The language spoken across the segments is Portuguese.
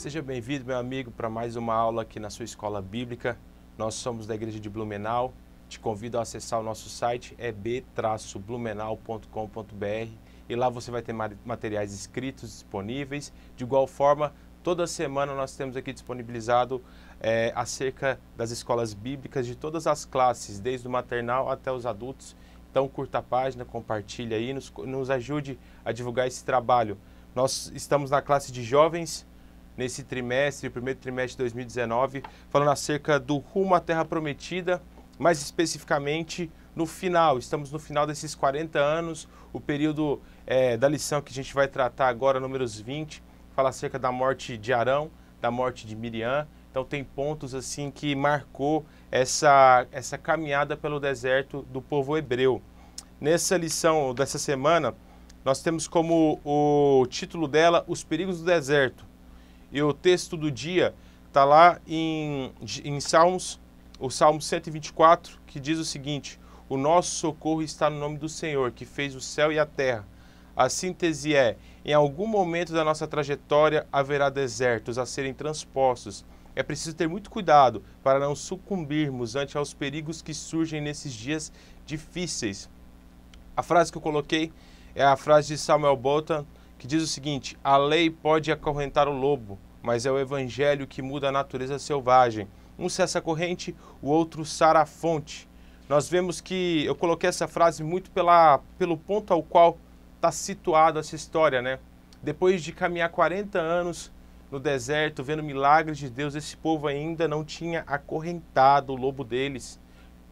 Seja bem-vindo, meu amigo, para mais uma aula aqui na sua escola bíblica. Nós somos da Igreja de Blumenau. Te convido a acessar o nosso site, b-blumenau.com.br, e lá você vai ter materiais escritos disponíveis. De igual forma, toda semana nós temos aqui disponibilizado acerca das escolas bíblicas de todas as classes, desde o maternal até os adultos. Então curta a página, compartilhe aí, nos ajude a divulgar esse trabalho. Nós estamos na classe de jovens, nesse trimestre, primeiro trimestre de 2019, falando acerca do rumo à Terra Prometida, mais especificamente no final. Estamos no final desses 40 anos, o período da lição que a gente vai tratar agora, números 20, fala acerca da morte de Arão, da morte de Miriam. Então tem pontos assim que marcou essa caminhada pelo deserto do povo hebreu. Nessa lição dessa semana, nós temos como o título dela, Os Perigos do Deserto. E o texto do dia está lá em Salmos, o Salmo 124, que diz o seguinte: o nosso socorro está no nome do Senhor, que fez o céu e a terra. A síntese é: em algum momento da nossa trajetória haverá desertos a serem transpostos. É preciso ter muito cuidado para não sucumbirmos ante aos perigos que surgem nesses dias difíceis. A frase que eu coloquei é a frase de Samuel Bolton, que diz o seguinte: a lei pode acorrentar o lobo, mas é o evangelho que muda a natureza selvagem. Um cessa a corrente, o outro sara a fonte. Nós vemos que eu coloquei essa frase muito pelo ponto ao qual está situada essa história, né? Depois de caminhar 40 anos no deserto, vendo milagres de Deus, esse povo ainda não tinha acorrentado o lobo deles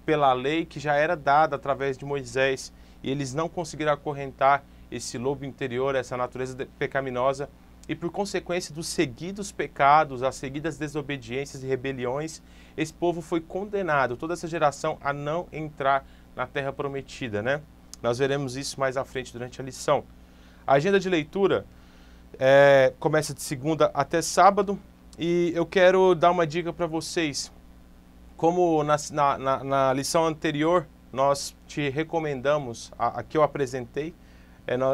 pela lei que já era dada através de Moisés, e eles não conseguiram acorrentar esse lobo interior, essa natureza pecaminosa, e por consequência dos seguidos pecados, as seguidas desobediências e rebeliões, esse povo foi condenado, toda essa geração, a não entrar na Terra Prometida, né? Nós veremos isso mais à frente durante a lição. A agenda de leitura começa de segunda até sábado, e eu quero dar uma dica para vocês. Como na lição anterior nós te recomendamos, a que eu apresentei,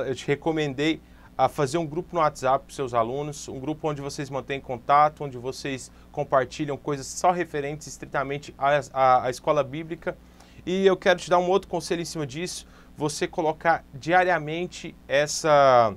eu te recomendei a fazer um grupo no WhatsApp para os seus alunos, um grupo onde vocês mantêm contato, onde vocês compartilham coisas só referentes estritamente à escola bíblica. E eu quero te dar um outro conselho em cima disso: você colocar diariamente essa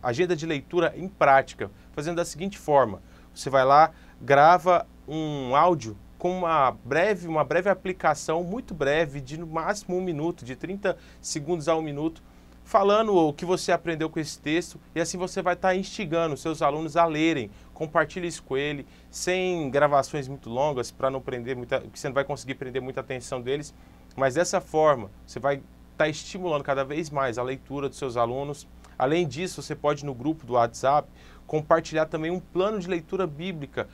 agenda de leitura em prática, fazendo da seguinte forma: você vai lá, grava um áudio com uma breve aplicação, muito breve, de no máximo 1 minuto, de 30 segundos a 1 minuto, falando o que você aprendeu com esse texto, e assim você vai estar instigando seus alunos a lerem. Compartilhe isso com ele, sem gravações muito longas, para não prender que você não vai conseguir prender muita atenção deles, mas dessa forma você vai estar estimulando cada vez mais a leitura dos seus alunos. Além disso, você pode, no grupo do WhatsApp, compartilhar também um plano de leitura bíblica,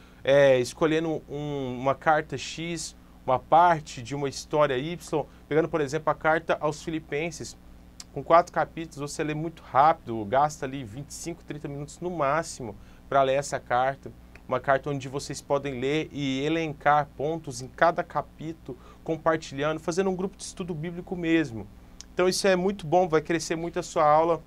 escolhendo uma carta X, uma parte de uma história Y, pegando, por exemplo, a carta aos Filipenses. Com 4 capítulos, você lê muito rápido, gasta ali 25, 30 minutos no máximo para ler essa carta. Uma carta onde vocês podem ler e elencar pontos em cada capítulo, compartilhando, fazendo um grupo de estudo bíblico mesmo. Então isso é muito bom, vai crescer muito a sua aula.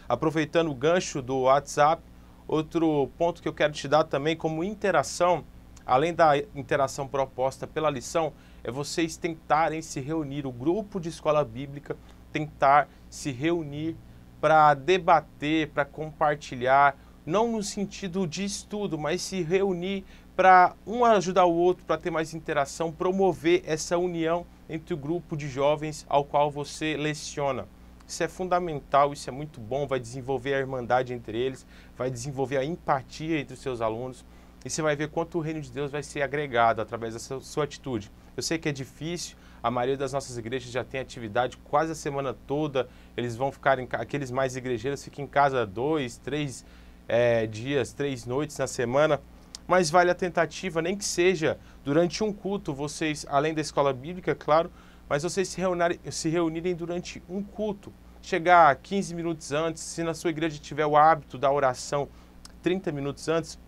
Aproveitando o gancho do WhatsApp, outro ponto que eu quero te dar também como interação, além da interação proposta pela lição, é vocês tentarem se reunir, o grupo de escola bíblica tentar se reunir para debater, para compartilhar, não no sentido de estudo, mas se reunir para um ajudar o outro, para ter mais interação, promover essa união entre o grupo de jovens ao qual você leciona. Isso é fundamental, isso é muito bom, vai desenvolver a irmandade entre eles, vai desenvolver a empatia entre os seus alunos, e você vai ver quanto o reino de Deus vai ser agregado através dessa sua atitude. Eu sei que é difícil, a maioria das nossas igrejas já tem atividade quase a semana toda, eles vão ficar, aqueles mais igrejeiros ficam em casa 2, 3 dias, 3 noites na semana, mas vale a tentativa, nem que seja durante um culto, vocês, além da escola bíblica, claro, mas vocês se reunirem durante um culto, chegar 15 minutos antes, se na sua igreja tiver o hábito da oração 30 minutos antes,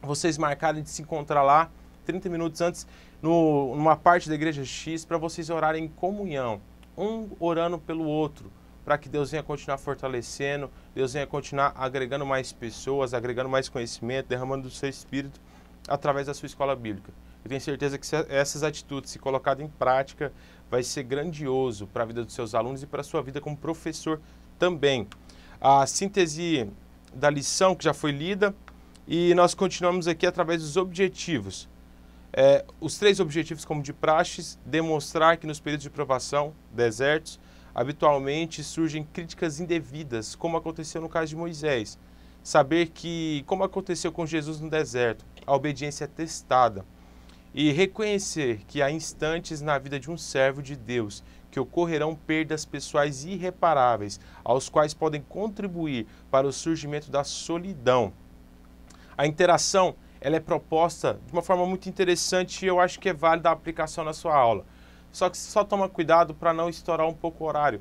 vocês marcarem de se encontrar lá 30 minutos antes, numa parte da igreja X, para vocês orarem em comunhão, um orando pelo outro, para que Deus venha continuar fortalecendo, Deus venha continuar agregando mais pessoas, agregando mais conhecimento, derramando do seu espírito através da sua escola bíblica. Eu tenho certeza que essas atitudes, se colocadas em prática, vai ser grandioso para a vida dos seus alunos e para a sua vida como professor também. A síntese da lição que já foi lida e nós continuamos aqui através dos objetivos. Os 3 objetivos, como de praxe, demonstrar que nos períodos de provação, desertos, habitualmente surgem críticas indevidas, como aconteceu no caso de Moisés. Saber que, como aconteceu com Jesus no deserto, a obediência é testada. E reconhecer que há instantes na vida de um servo de Deus que ocorrerão perdas pessoais irreparáveis, aos quais podem contribuir para o surgimento da solidão. A interação, ela é proposta de uma forma muito interessante e eu acho que é válida a aplicação na sua aula. Só que só toma cuidado para não estourar um pouco o horário.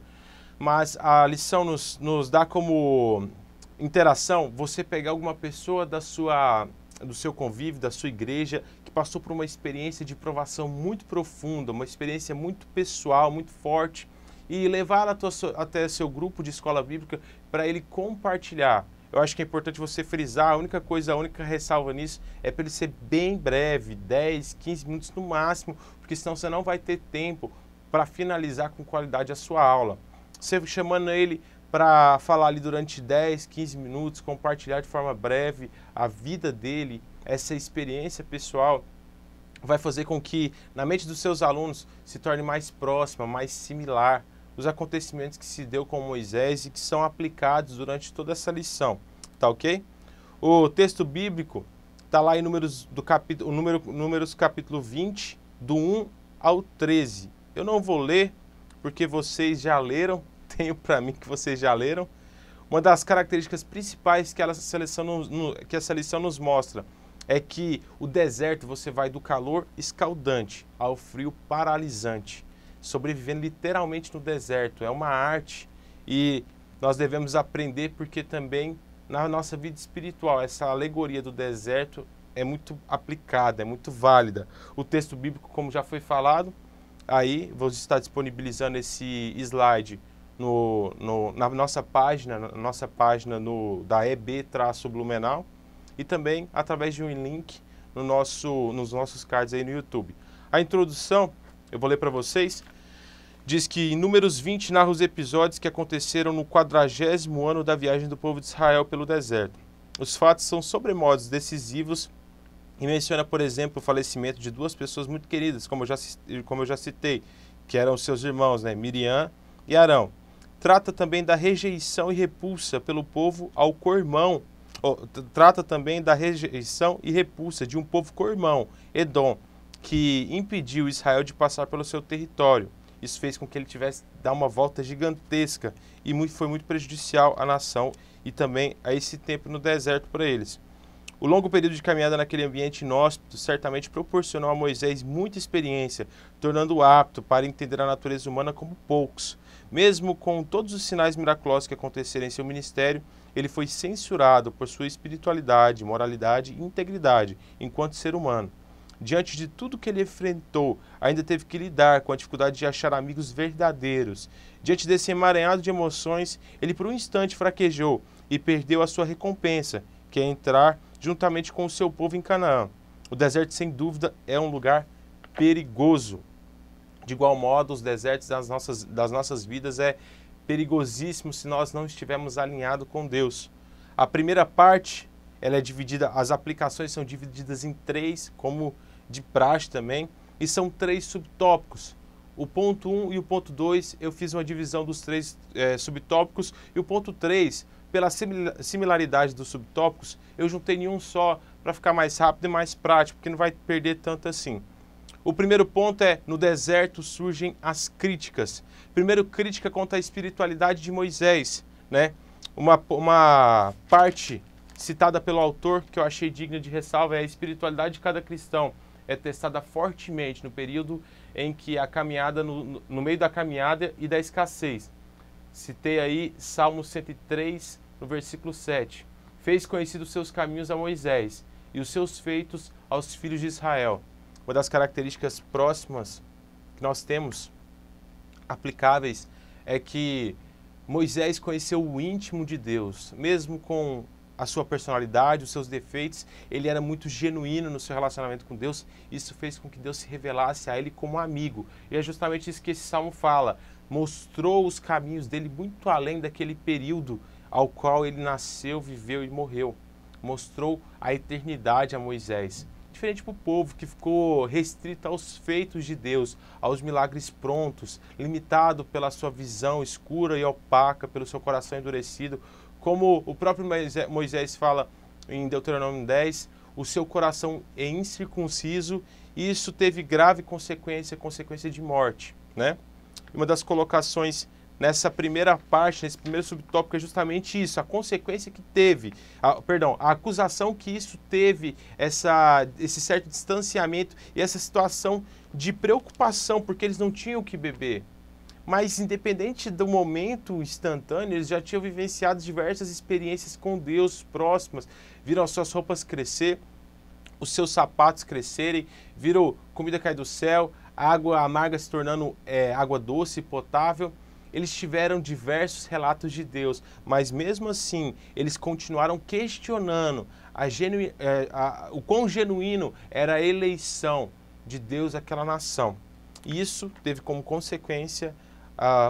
Mas a lição nos dá como interação você pegar alguma pessoa do seu convívio, da sua igreja, que passou por uma experiência de provação muito profunda, uma experiência muito pessoal, muito forte, e levá-la até seu grupo de escola bíblica para ele compartilhar. Eu acho que é importante você frisar, a única ressalva nisso é para ele ser bem breve, 10, 15 minutos no máximo, porque senão você não vai ter tempo para finalizar com qualidade a sua aula. Você chamando ele para falar ali durante 10, 15 minutos, compartilhar de forma breve a vida dele, essa experiência pessoal, vai fazer com que na mente dos seus alunos se torne mais próxima, mais similar os acontecimentos que se deu com Moisés e que são aplicados durante toda essa lição, tá ok? O texto bíblico está lá em Números capítulo 20, do 1 ao 13. Eu não vou ler, porque vocês já leram, tenho para mim que vocês já leram. Uma das características principais que essa lição nos mostra é que o deserto você vai do calor escaldante ao frio paralisante. Sobrevivendo literalmente no deserto. É uma arte e nós devemos aprender porque também na nossa vida espiritual essa alegoria do deserto é muito aplicada, é muito válida. O texto bíblico, como já foi falado, aí vou estar disponibilizando esse slide na nossa página da EB-Blumenau e também através de um link nos nossos cards aí no YouTube. A introdução, eu vou ler para vocês, diz que em Números 20 narra os episódios que aconteceram no 40º ano da viagem do povo de Israel pelo deserto. Os fatos são sobremodos decisivos e menciona, por exemplo, o falecimento de 2 pessoas muito queridas, como eu já citei, que eram seus irmãos, né, Miriam e Arão. Trata também da rejeição e repulsa pelo povo ao co-irmão. Trata também da rejeição e repulsa de um povo co-irmão, Edom, que impediu Israel de passar pelo seu território. Isso fez com que ele tivesse que dar uma volta gigantesca e foi muito prejudicial à nação e também a esse tempo no deserto para eles. O longo período de caminhada naquele ambiente inóspito certamente proporcionou a Moisés muita experiência, tornando-o apto para entender a natureza humana como poucos. Mesmo com todos os sinais miraculosos que aconteceram em seu ministério, ele foi censurado por sua espiritualidade, moralidade e integridade enquanto ser humano. Diante de tudo que ele enfrentou, ainda teve que lidar com a dificuldade de achar amigos verdadeiros. Diante desse emaranhado de emoções, ele por um instante fraquejou e perdeu a sua recompensa, que é entrar juntamente com o seu povo em Canaã. O deserto, sem dúvida, é um lugar perigoso. De igual modo, os desertos das nossas vidas é perigosíssimo se nós não estivermos alinhados com Deus. A primeira parte, ela é dividida, as aplicações são divididas em 3, como de praxe também, e são 3 subtópicos. O ponto 1 e o ponto 2, eu fiz uma divisão dos 3 subtópicos, e o ponto 3, pela similaridade dos subtópicos, eu juntei em um só para ficar mais rápido e mais prático, porque não vai perder tanto assim. O primeiro ponto é, no deserto surgem as críticas. Primeiro, crítica contra a espiritualidade de Moisés, né? Uma parte citada pelo autor, que eu achei digna de ressalva, é a espiritualidade de cada cristão. É testada fortemente no período em que a caminhada, no meio da caminhada e da escassez. Citei aí Salmo 103, no versículo 7. Fez conhecidos seus caminhos a Moisés e os seus feitos aos filhos de Israel. Uma das características próximas que nós temos, aplicáveis, é que Moisés conheceu o íntimo de Deus, mesmo com a sua personalidade, os seus defeitos, ele era muito genuíno no seu relacionamento com Deus. Isso fez com que Deus se revelasse a ele como amigo. E é justamente isso que esse salmo fala. Mostrou os caminhos dele muito além daquele período ao qual ele nasceu, viveu e morreu. Mostrou a eternidade a Moisés. Diferente para o povo que ficou restrito aos feitos de Deus, aos milagres prontos, limitado pela sua visão escura e opaca, pelo seu coração endurecido. Como o próprio Moisés fala em Deuteronômio 10, o seu coração é incircunciso e isso teve grave consequência de morte, né? Uma das colocações nessa primeira parte, nesse primeiro subtópico, é justamente isso, a consequência que teve, a acusação que isso teve, esse certo distanciamento e essa situação de preocupação, porque eles não tinham o que beber. Mas independente do momento instantâneo, eles já tinham vivenciado diversas experiências com Deus próximas, viram as suas roupas crescer, os seus sapatos crescerem, viram comida cair do céu, água amarga se tornando água doce e potável. Eles tiveram diversos relatos de Deus, mas mesmo assim eles continuaram questionando o quão genuíno era a eleição de Deus àquela nação. E isso teve como consequência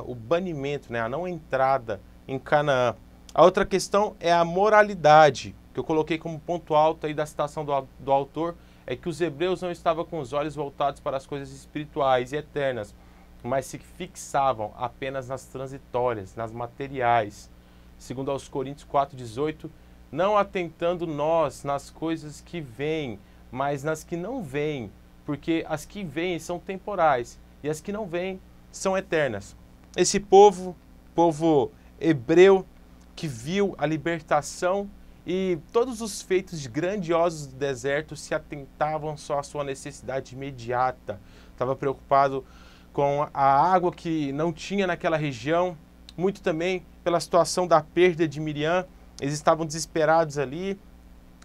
o banimento, né, a não entrada em Canaã. A outra questão é a moralidade, que eu coloquei como ponto alto aí da citação do autor, é que os hebreus não estavam com os olhos voltados para as coisas espirituais e eternas, mas se fixavam apenas nas transitórias, nas materiais. Segundo aos Coríntios 4,18, não atentando nós nas coisas que vêm, mas nas que não vêm, porque as que vêm são temporais e as que não vêm são eternas. Esse povo hebreu que viu a libertação e todos os feitos grandiosos do deserto se atentavam só à sua necessidade imediata. Estava preocupado com a água que não tinha naquela região, muito também pela situação da perda de Miriam. Eles estavam desesperados ali,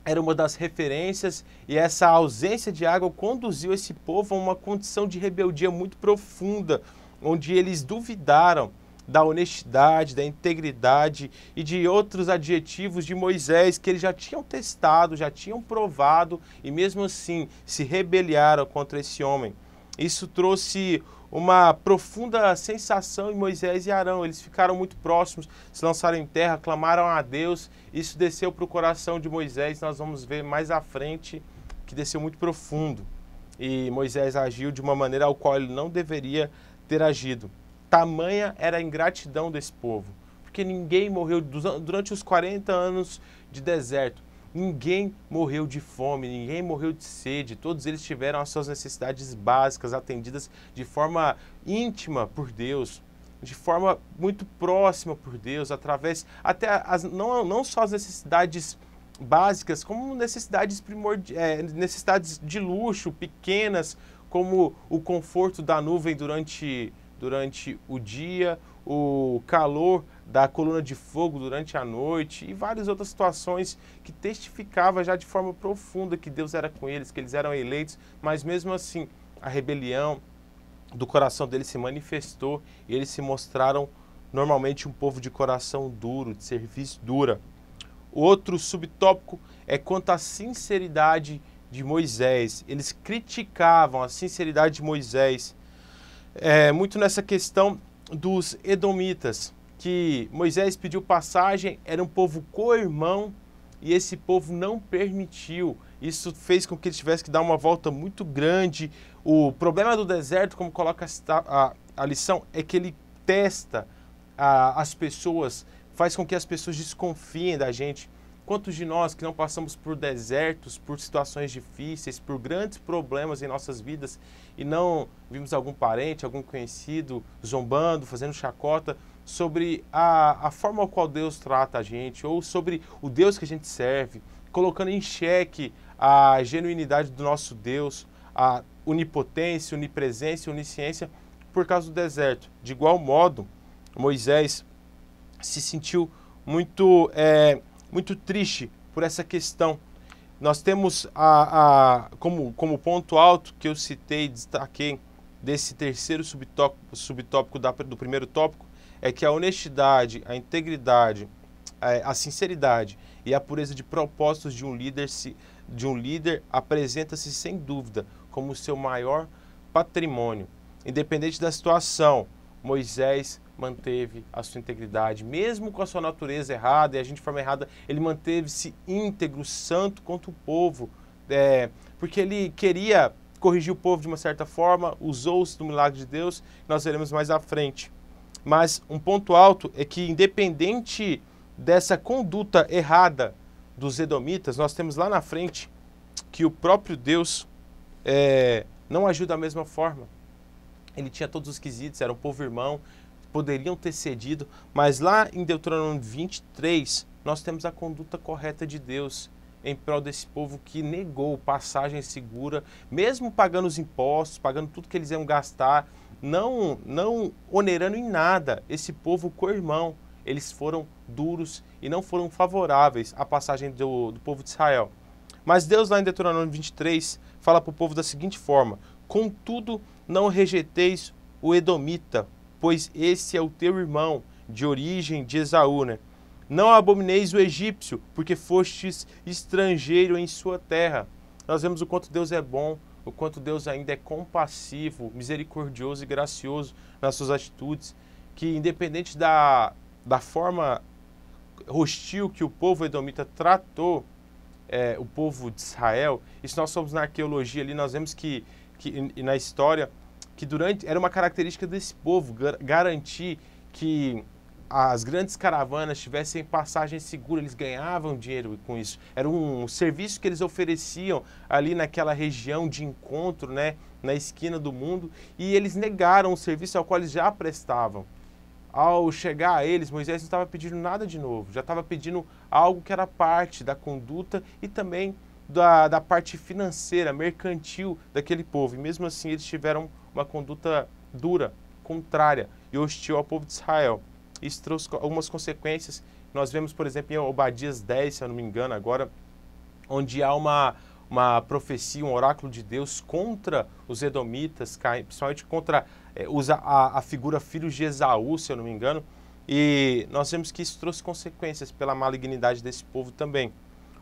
era uma das referências, e essa ausência de água conduziu esse povo a uma condição de rebeldia muito profunda, onde eles duvidaram da honestidade, da integridade e de outros adjetivos de Moisés que eles já tinham testado, já tinham provado, e mesmo assim se rebelaram contra esse homem. Isso trouxe uma profunda sensação em Moisés e Arão. Eles ficaram muito próximos, se lançaram em terra, clamaram a Deus. Isso desceu para o coração de Moisés. Nós vamos ver mais à frente que desceu muito profundo. E Moisés agiu de uma maneira ao qual ele não deveria ter agido. Tamanha era a ingratidão desse povo, porque ninguém morreu durante os 40 anos de deserto. Ninguém morreu de fome, ninguém morreu de sede, todos eles tiveram as suas necessidades básicas atendidas de forma íntima por Deus, de forma muito próxima por Deus, através, não só as necessidades básicas, como necessidades necessidades de luxo, pequenas, como o conforto da nuvem durante o dia, o calor da coluna de fogo durante a noite e várias outras situações que testificavam já de forma profunda que Deus era com eles, que eles eram eleitos, mas mesmo assim a rebelião do coração deles se manifestou e eles se mostraram normalmente um povo de coração duro, de serviço dura. O outro subtópico é quanto à sinceridade de Moisés. Eles criticavam a sinceridade de Moisés, muito nessa questão dos edomitas, que Moisés pediu passagem, era um povo co-irmão e esse povo não permitiu. Isso fez com que eles tivessem que dar uma volta muito grande. O problema do deserto, como coloca a lição, é que ele testa as pessoas, faz com que as pessoas desconfiem da gente. Quantos de nós que não passamos por desertos, por situações difíceis, por grandes problemas em nossas vidas e não vimos algum parente, algum conhecido zombando, fazendo chacota sobre a forma ao qual Deus trata a gente ou sobre o Deus que a gente serve, colocando em xeque a genuinidade do nosso Deus, a onipotência, onipresença e onisciência por causa do deserto. De igual modo, Moisés se sentiu muito triste por essa questão. Nós temos como ponto alto que eu citei, destaquei desse terceiro subtópico do primeiro tópico, é que a honestidade, a integridade, a sinceridade e a pureza de propósitos de um líder apresenta-se sem dúvida como o seu maior patrimônio. Independente da situação, Moisés manteve a sua integridade, mesmo com a sua natureza errada e agindo de forma errada, ele manteve-se íntegro, santo contra o povo, porque ele queria corrigir o povo de uma certa forma, usou-se do milagre de Deus, que nós veremos mais à frente. Mas um ponto alto é que, independente dessa conduta errada dos edomitas, nós temos lá na frente que o próprio Deus não agiu da mesma forma. Ele tinha todos os quesitos, era um povo irmão, poderiam ter cedido, mas lá em Deuteronômio 23, nós temos a conduta correta de Deus em prol desse povo que negou passagem segura, mesmo pagando os impostos, pagando tudo que eles iam gastar, não onerando em nada esse povo co-irmão. Eles foram duros e não foram favoráveis à passagem do povo de Israel. Mas Deus lá em Deuteronômio 23 fala para o povo da seguinte forma: contudo não rejeiteis o edomita, pois esse é o teu irmão, de origem de Esaú, né? Não abomineis o egípcio, porque fostes estrangeiro em sua terra. Nós vemos o quanto Deus é bom, o quanto Deus ainda é compassivo, misericordioso e gracioso nas suas atitudes, que independente da forma hostil que o povo edomita tratou o povo de Israel, e se nós somos na arqueologia ali, nós vemos que na história, que era uma característica desse povo, garantir que as grandes caravanas tivessem passagem segura, eles ganhavam dinheiro com isso. Era um serviço que eles ofereciam ali naquela região de encontro, né, na esquina do mundo, e eles negaram o serviço ao qual eles já prestavam. Ao chegar a eles, Moisés não estava pedindo nada de novo, já estava pedindo algo que era parte da conduta e também da parte financeira, mercantil daquele povo. E mesmo assim eles tiveram uma conduta dura, contrária e hostil ao povo de Israel. Isso trouxe algumas consequências. Nós vemos, por exemplo, em Obadias 10, se eu não me engano agora, onde há uma profecia, um oráculo de Deus contra os edomitas, principalmente contra, usa a figura filhos de Esaú, se eu não me engano, e nós vemos que isso trouxe consequências pela malignidade desse povo também.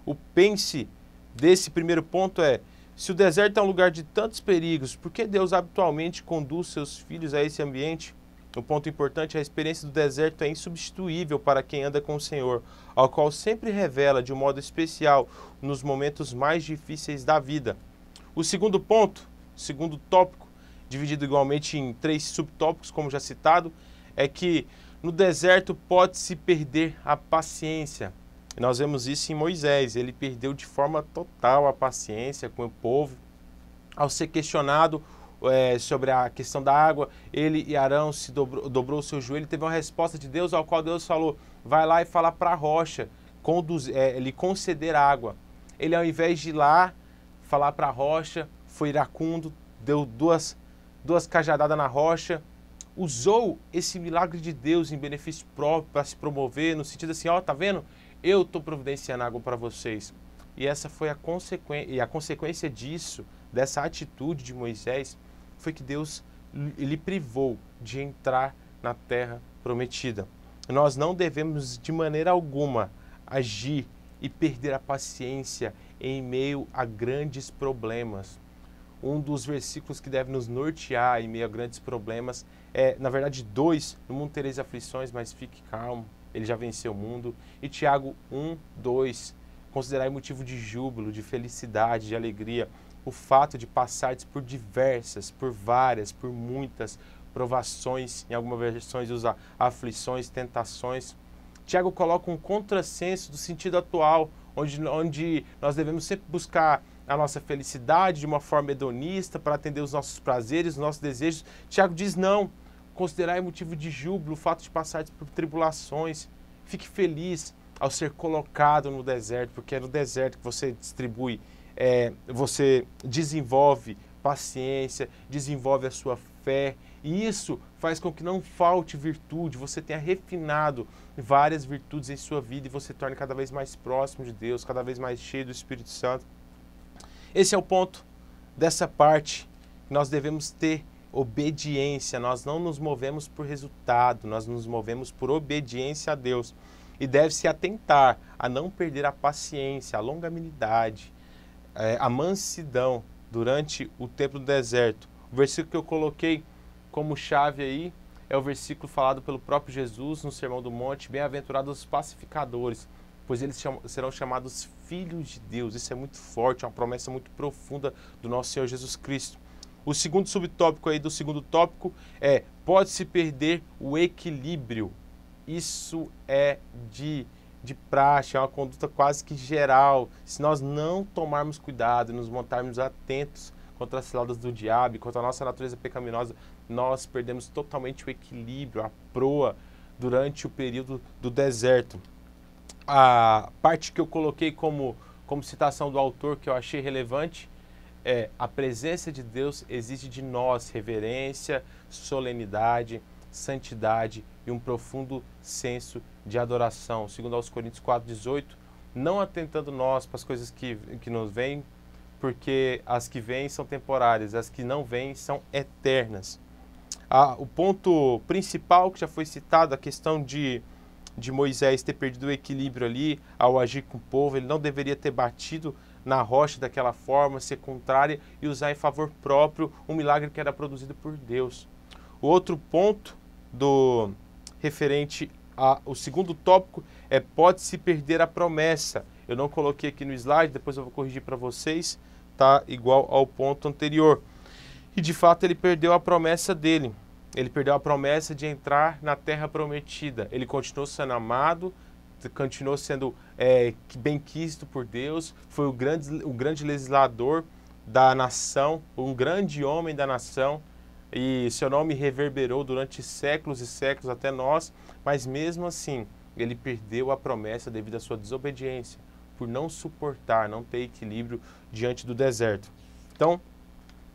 O pense desse primeiro ponto é: se o deserto é um lugar de tantos perigos, por que Deus habitualmente conduz seus filhos a esse ambiente? O ponto importante é a experiência do deserto é insubstituível para quem anda com o Senhor, ao qual sempre revela de um modo especial nos momentos mais difíceis da vida. O segundo ponto, segundo tópico, dividido igualmente em 3 subtópicos, como já citado, é que no deserto pode-se perder a paciência. E nós vemos isso em Moisés, ele perdeu de forma total a paciência com o povo. Ao ser questionado sobre a questão da água, ele e Arão se dobrou o seu joelho, teve uma resposta de Deus, ao qual Deus falou: vai lá e fala para a rocha lhe conceder água. Ele, ao invés de ir lá falar para a rocha, foi iracundo, deu duas cajadadas na rocha, usou esse milagre de Deus em benefício próprio para se promover, no sentido assim: ó, tá vendo? Eu estou providenciando água para vocês. E essa foi a consequência disso, dessa atitude de Moisés, foi que Deus lhe privou de entrar na terra prometida. Nós não devemos de maneira alguma agir e perder a paciência em meio a grandes problemas. Um dos versículos que deve nos nortear em meio a grandes problemas na verdade, 2: no mundo tereis aflições, mas fique calmo, ele já venceu o mundo. E Tiago 1:2: considerai motivo de júbilo, de felicidade, de alegria, o fato de passardes por diversas, por várias, por muitas provações, em algumas versões usa aflições, tentações. Tiago coloca um contrassenso do sentido atual, onde nós devemos sempre buscar a nossa felicidade de uma forma hedonista para atender os nossos prazeres, os nossos desejos. Tiago diz: não, considerai motivo de júbilo o fato de passardes por tribulações. Fique feliz ao ser colocado no deserto, porque é no deserto que você distribui, você desenvolve paciência, desenvolve a sua fé, e isso faz com que não falte virtude, você tenha refinado várias virtudes em sua vida e você torne cada vez mais próximo de Deus, cada vez mais cheio do Espírito Santo. Esse é o ponto dessa parte que nós devemos ter obediência. Nós não nos movemos por resultado, nós nos movemos por obediência a Deus. E deve-se atentar a não perder a paciência, a longanimidade, a mansidão durante o tempo do deserto. O versículo que eu coloquei como chave aí é o versículo falado pelo próprio Jesus no Sermão do Monte: bem-aventurados os pacificadores, pois eles serão chamados filhos de Deus. Isso é muito forte, é uma promessa muito profunda do nosso Senhor Jesus Cristo. O segundo subtópico aí do segundo tópico é: pode-se perder o equilíbrio. Isso é de praxe, é uma conduta quase que geral. Se nós não tomarmos cuidado e nos montarmos atentos contra as ciladas do diabo, contra a nossa natureza pecaminosa, nós perdemos totalmente o equilíbrio, a proa, durante o período do deserto. A parte que eu coloquei como citação do autor, que eu achei relevante, é: a presença de Deus exige de nós reverência, solenidade, santidade e um profundo senso de adoração. Segundo aos Coríntios 4,18, não atentando nós para as coisas que nos vêm, porque as que vêm são temporárias, as que não vêm são eternas. O ponto principal que já foi citado, a questão de Moisés ter perdido o equilíbrio ali ao agir com o povo. Ele não deveria ter batido na rocha daquela forma, ser contrária e usar em favor próprio um milagre que era produzido por Deus. O outro ponto referente ao segundo tópico é: pode-se perder a promessa. Eu não coloquei aqui no slide, depois eu vou corrigir para vocês, tá igual ao ponto anterior. E de fato ele perdeu a promessa dele. Ele perdeu a promessa de entrar na terra prometida. Ele continuou sendo amado, continuou sendo bem-quisto por Deus, foi o grande legislador da nação, um grande homem da nação, e seu nome reverberou durante séculos e séculos até nós, mas mesmo assim ele perdeu a promessa devido à sua desobediência, por não suportar, não ter equilíbrio diante do deserto. Então,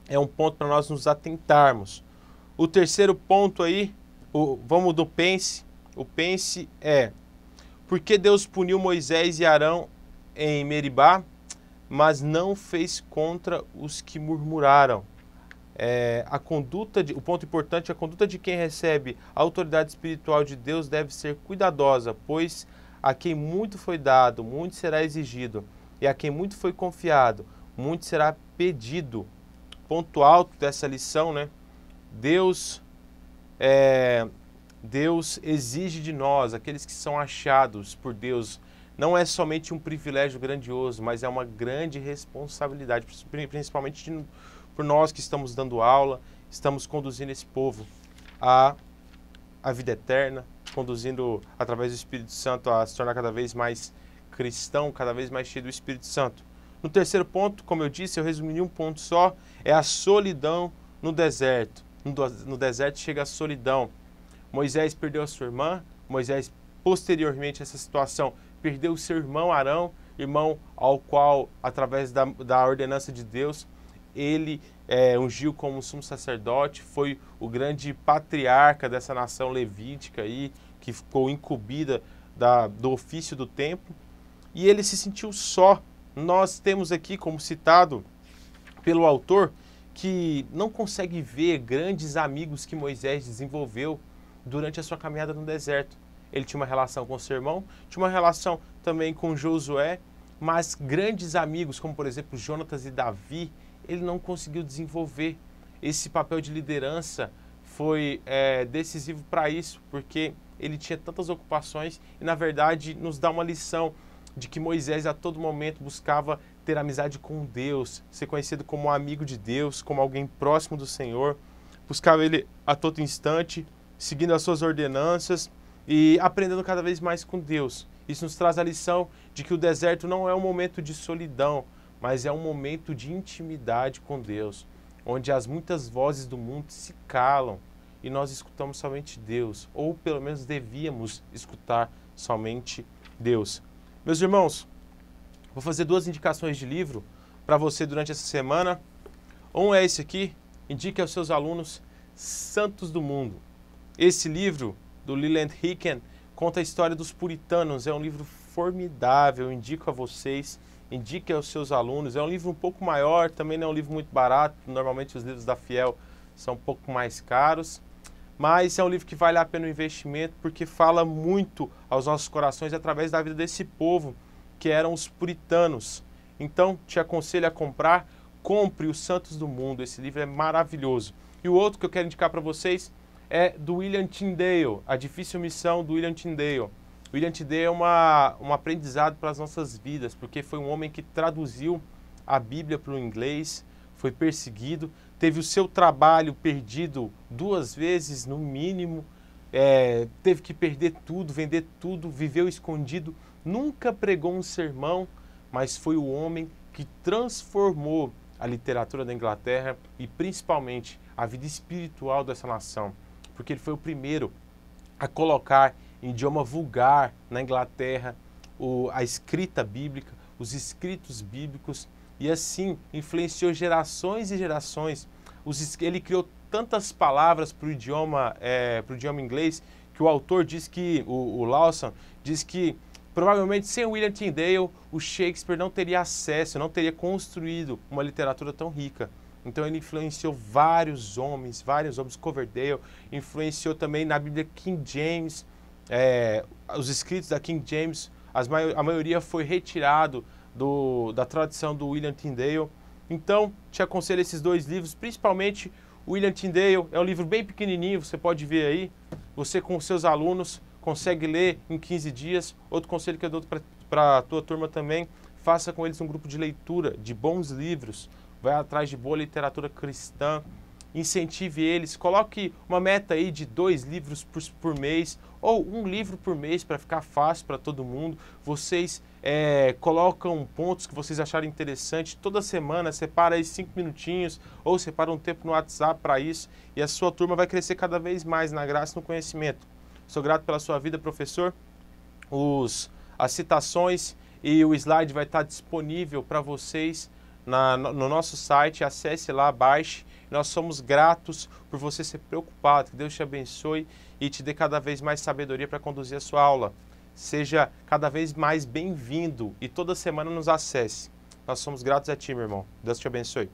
é um ponto para nós nos atentarmos. O terceiro ponto aí, vamos do pense. O pense é: por que Deus puniu Moisés e Arão em Meribá, mas não fez contra os que murmuraram? O ponto importante: a conduta de quem recebe a autoridade espiritual de Deus deve ser cuidadosa, pois a quem muito foi dado, muito será exigido, e a quem muito foi confiado, muito será pedido. Ponto alto dessa lição, né? Deus exige de nós, aqueles que são achados por Deus, não é somente um privilégio grandioso, mas é uma grande responsabilidade, principalmente por nós que estamos dando aula, estamos conduzindo esse povo à vida eterna, conduzindo através do Espírito Santo a se tornar cada vez mais cristão, cada vez mais cheio do Espírito Santo. No terceiro ponto, como eu disse, eu resumi um ponto só, é a solidão no deserto. No deserto chega a solidão. Moisés perdeu a sua irmã, Moisés, posteriormente a essa situação, perdeu o seu irmão Arão, irmão ao qual, através da ordenança de Deus, ele ungiu como sumo sacerdote, foi o grande patriarca dessa nação levítica aí, que ficou incumbida do ofício do templo, e ele se sentiu só. Nós temos aqui, como citado pelo autor, que não consegue ver grandes amigos que Moisés desenvolveu durante a sua caminhada no deserto. Ele tinha uma relação com seu irmão, tinha uma relação também com Josué, mas grandes amigos, como por exemplo Jonatas e Davi, ele não conseguiu desenvolver. Esse papel de liderança foi decisivo para isso, porque ele tinha tantas ocupações e, na verdade, nos dá uma lição de que Moisés a todo momento buscava ter amizade com Deus, ser conhecido como um amigo de Deus, como alguém próximo do Senhor, buscava ele a todo instante, seguindo as suas ordenanças e aprendendo cada vez mais com Deus. Isso nos traz a lição de que o deserto não é um momento de solidão, mas é um momento de intimidade com Deus, onde as muitas vozes do mundo se calam e nós escutamos somente Deus, ou pelo menos devíamos escutar somente Deus. Meus irmãos, vou fazer 2 indicações de livro para você durante essa semana. Um é esse aqui: indique aos seus alunos Santos do Mundo. Esse livro, do Leland Hicken, conta a história dos puritanos. É um livro formidável, eu indico a vocês, indique aos seus alunos. É um livro um pouco maior, também não é um livro muito barato. Normalmente os livros da Fiel são um pouco mais caros, mas é um livro que vale a pena o investimento porque fala muito aos nossos corações através da vida desse povo que eram os puritanos. Então, te aconselho a comprar, compre Os Santos do Mundo, esse livro é maravilhoso. E o outro que eu quero indicar para vocês é do William Tyndale, A Difícil Missão do William Tyndale. O William Tyndale é um aprendizado para as nossas vidas, porque foi um homem que traduziu a Bíblia para o inglês, foi perseguido, teve o seu trabalho perdido 2 vezes no mínimo, teve que perder tudo, vender tudo, viveu escondido, nunca pregou um sermão, mas foi o homem que transformou a literatura da Inglaterra e principalmente a vida espiritual dessa nação, porque ele foi o primeiro a colocar em idioma vulgar na Inglaterra a escrita bíblica, os escritos bíblicos, e assim influenciou gerações e gerações. Ele criou tantas palavras para o idioma inglês que o autor diz que, o Lawson, diz que provavelmente sem o William Tyndale, o Shakespeare não teria acesso, não teria construído uma literatura tão rica. Então ele influenciou vários homens, Coverdale, influenciou também na Bíblia King James, os escritos da King James, a maioria foi retirado da tradição do William Tyndale. Então, te aconselho esses 2 livros, principalmente o William Tyndale, é um livro bem pequenininho, você pode ver aí, você com seus alunos consegue ler em 15 dias. Outro conselho que eu dou para a tua turma também, faça com eles um grupo de leitura de bons livros, vai atrás de boa literatura cristã, incentive eles, coloque uma meta aí de 2 livros por mês, ou 1 livro por mês para ficar fácil para todo mundo. Vocês colocam pontos que vocês acharem interessante, toda semana separa aí 5 minutinhos, ou separa um tempo no WhatsApp para isso, e a sua turma vai crescer cada vez mais na graça e no conhecimento. Sou grato pela sua vida, professor. As citações e o slide vai estar disponível para vocês no nosso site. Acesse lá, baixe. Nós somos gratos por você ser preocupado. Que Deus te abençoe e te dê cada vez mais sabedoria para conduzir a sua aula. Seja cada vez mais bem-vindo e toda semana nos acesse. Nós somos gratos a ti, meu irmão. Deus te abençoe.